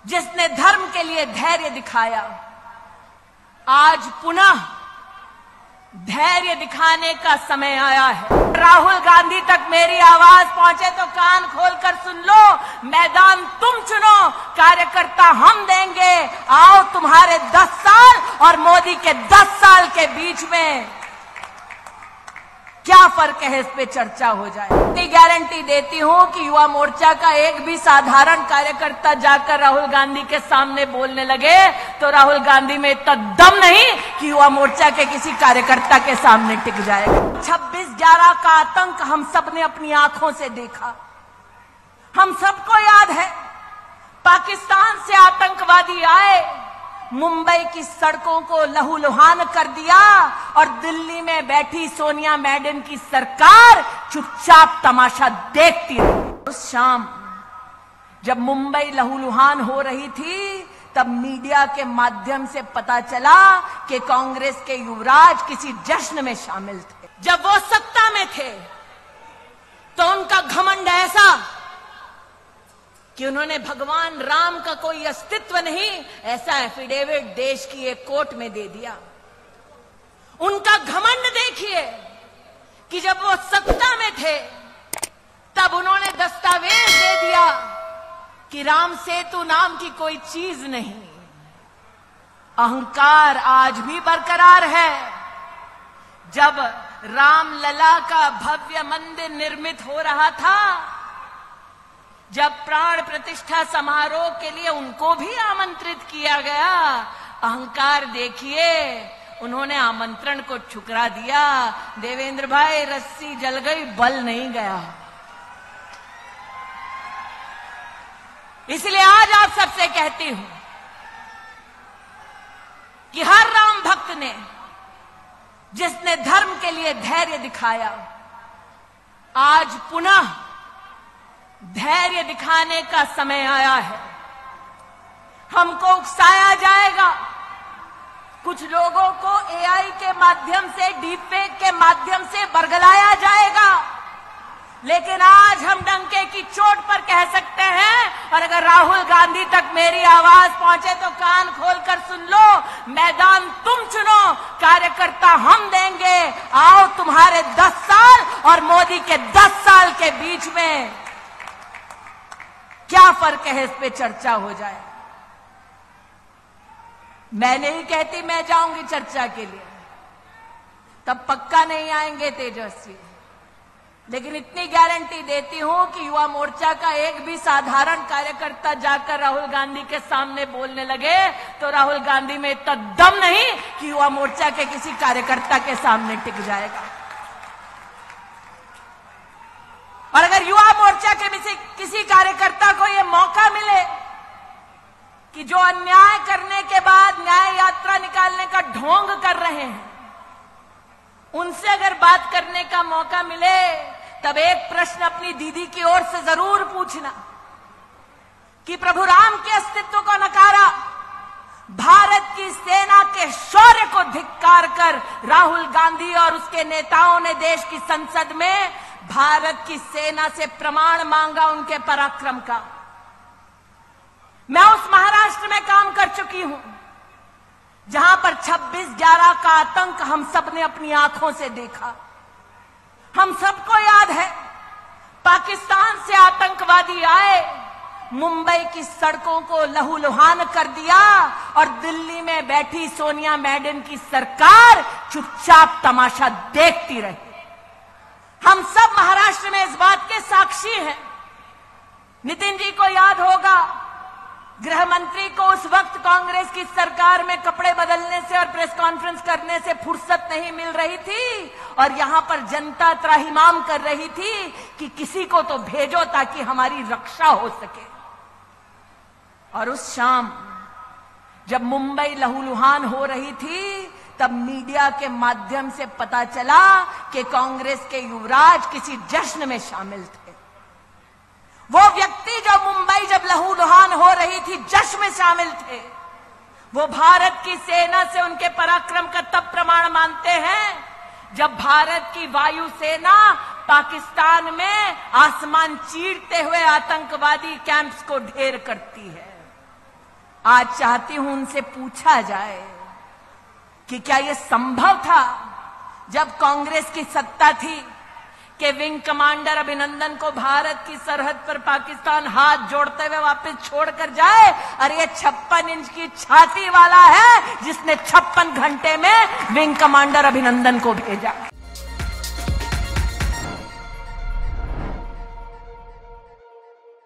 जिसने धर्म के लिए धैर्य दिखाया, आज पुनः धैर्य दिखाने का समय आया है। राहुल गांधी तक मेरी आवाज पहुंचे तो कान खोलकर सुन लो। मैदान तुम चुनो, कार्यकर्ता हम देंगे। आओ, तुम्हारे 10 साल और मोदी के 10 साल के बीच में क्या फर्क है, इस पे चर्चा हो जाए। इतनी गारंटी देती हूं कि युवा मोर्चा का एक भी साधारण कार्यकर्ता जाकर राहुल गांधी के सामने बोलने लगे तो राहुल गांधी में इतना दम नहीं कि युवा मोर्चा के किसी कार्यकर्ता के सामने टिक जाएगा। 26/11 का आतंक हम सब ने अपनी आंखों से देखा। हम सबको याद है, पाकिस्तान से आतंकवादी आए, मुंबई की सड़कों को लहूलुहान कर दिया और दिल्ली में बैठी सोनिया मैडम की सरकार चुपचाप तमाशा देखती रही। उस शाम जब मुंबई लहूलुहान हो रही थी, तब मीडिया के माध्यम से पता चला कि कांग्रेस के युवराज किसी जश्न में शामिल थे। जब वो सत्ता में थे तो उनका घमंड ऐसा कि उन्होंने भगवान राम का कोई अस्तित्व नहीं, ऐसा एफिडेविट देश की एक कोर्ट में दे दिया। उनका घमंड देखिए कि जब वो सत्ता में थे तब उन्होंने दस्तावेज दे दिया कि राम सेतु नाम की कोई चीज नहीं। अहंकार आज भी बरकरार है। जब रामलला का भव्य मंदिर निर्मित हो रहा था, जब प्राण प्रतिष्ठा समारोह के लिए उनको भी आमंत्रित किया गया, अहंकार देखिए, उन्होंने आमंत्रण को ठुकरा दिया। देवेंद्र भाई, रस्सी जल गई, बल नहीं गया। इसलिए आज आप सबसे कहती हूं कि हर राम भक्त ने, जिसने धर्म के लिए धैर्य दिखाया, आज पुनः धैर्य दिखाने का समय आया है। हमको उकसाया जाएगा, कुछ लोगों को एआई के माध्यम से, डीपफेक के माध्यम से बरगलाया जाएगा, लेकिन आज हम डंके की चोट पर कह सकते हैं, और अगर राहुल गांधी तक मेरी आवाज पहुंचे तो कान खोलकर सुन लो। मैदान तुम चुनो, कार्यकर्ता हम देंगे। आओ, तुम्हारे 10 साल और मोदी के 10 साल के बीच में क्या फर्क है, इस पे चर्चा हो जाए। मैं नहीं कहती मैं जाऊंगी चर्चा के लिए, तब पक्का नहीं आएंगे तेजस्वी, लेकिन इतनी गारंटी देती हूं कि युवा मोर्चा का एक भी साधारण कार्यकर्ता जाकर राहुल गांधी के सामने बोलने लगे तो राहुल गांधी में इतना दम नहीं कि युवा मोर्चा के किसी कार्यकर्ता के सामने टिक जाएगा। और अगर युवा मोर्चा के किसी कार्यकर्ता को यह मौका मिले कि जो अन्याय करने के बाद न्याय यात्रा निकालने का ढोंग कर रहे हैं, उनसे अगर बात करने का मौका मिले, तब एक प्रश्न अपनी दीदी की ओर से जरूर पूछना कि प्रभु राम के अस्तित्व को नकारा, भारत की सेना के शौर्य को धिक्कार कर राहुल गांधी और उसके नेताओं ने देश की संसद में भारत की सेना से प्रमाण मांगा उनके पराक्रम का। मैं उस महाराष्ट्र में काम कर चुकी हूं जहां पर 26/11 का आतंक हम सब ने अपनी आंखों से देखा। हम सबको याद है, पाकिस्तान से आतंकवादी आए, मुंबई की सड़कों को लहूलुहान कर दिया और दिल्ली में बैठी सोनिया मैडम की सरकार चुपचाप तमाशा देखती रही। हम सब महाराष्ट्र में इस बात के साक्षी हैं। नितिन जी को याद होगा, गृह मंत्री को उस वक्त कांग्रेस की सरकार में कपड़े बदलने से और प्रेस कॉन्फ्रेंस करने से फुर्सत नहीं मिल रही थी, और यहां पर जनता त्राहिमाम कर रही थी कि किसी को तो भेजो ताकि हमारी रक्षा हो सके। और उस शाम जब मुंबई लहूलुहान हो रही थी, तब मीडिया के माध्यम से पता चला कि कांग्रेस के युवराज किसी जश्न में शामिल थे। वो व्यक्ति जो मुंबई जब लहूलुहान हो रही थी जश्न में शामिल थे, वो भारत की सेना से उनके पराक्रम का तब प्रमाण मानते हैं जब भारत की वायुसेना पाकिस्तान में आसमान चीरते हुए आतंकवादी कैंप्स को ढेर करती है। आज चाहती हूं उनसे पूछा जाए कि क्या यह संभव था जब कांग्रेस की सत्ता थी कि विंग कमांडर अभिनंदन को भारत की सरहद पर पाकिस्तान हाथ जोड़ते हुए वापस छोड़कर जाए। अरे ये 56 इंच की छाती वाला है जिसने 56 घंटे में विंग कमांडर अभिनंदन को भेजा।